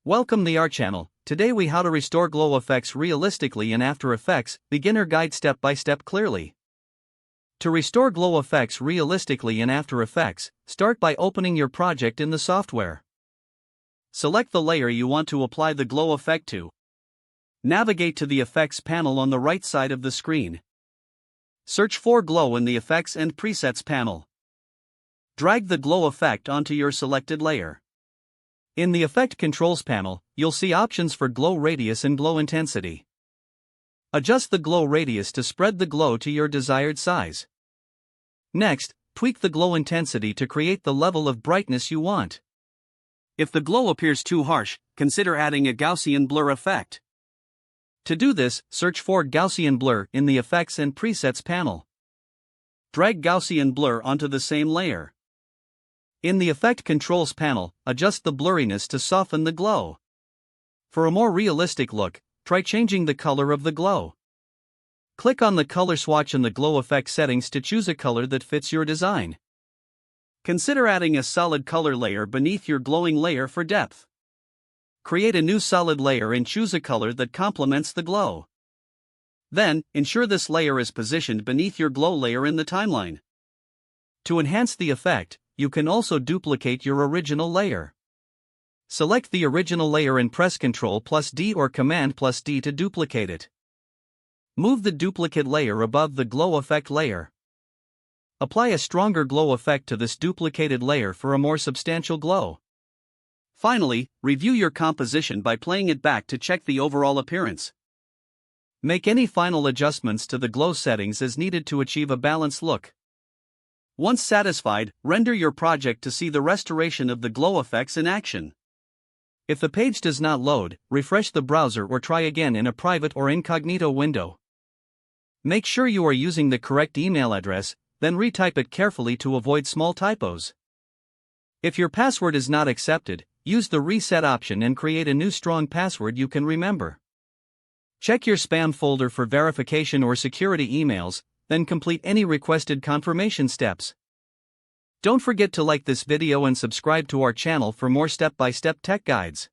Welcome the our channel. Today we how to restore glow effects realistically in After Effects, beginner guide step by step clearly. To restore glow effects realistically in After Effects, start by opening your project in the software. Select the layer you want to apply the glow effect to. Navigate to the effects panel on the right side of the screen. Search for glow in the effects and presets panel. Drag the glow effect onto your selected layer. In the Effect Controls panel, you'll see options for glow radius and glow intensity. Adjust the glow radius to spread the glow to your desired size. Next, tweak the glow intensity to create the level of brightness you want. If the glow appears too harsh, consider adding a Gaussian blur effect. To do this, search for Gaussian blur in the Effects and Presets panel. Drag Gaussian blur onto the same layer. In the Effect Controls panel, adjust the blurriness to soften the glow. For a more realistic look, try changing the color of the glow. Click on the color swatch in the glow effect settings to choose a color that fits your design. Consider adding a solid color layer beneath your glowing layer for depth. Create a new solid layer and choose a color that complements the glow. Then, ensure this layer is positioned beneath your glow layer in the timeline. To enhance the effect, you can also duplicate your original layer. Select the original layer and press Ctrl+D or Command+D to duplicate it. Move the duplicate layer above the glow effect layer. Apply a stronger glow effect to this duplicated layer for a more substantial glow. Finally, review your composition by playing it back to check the overall appearance. Make any final adjustments to the glow settings as needed to achieve a balanced look. Once satisfied, render your project to see the restoration of the glow effects in action. If the page does not load, refresh the browser or try again in a private or incognito window. Make sure you are using the correct email address, then retype it carefully to avoid small typos. If your password is not accepted, use the reset option and create a new strong password you can remember. Check your spam folder for verification or security emails, then complete any requested confirmation steps. Don't forget to like this video and subscribe to our channel for more step-by-step tech guides.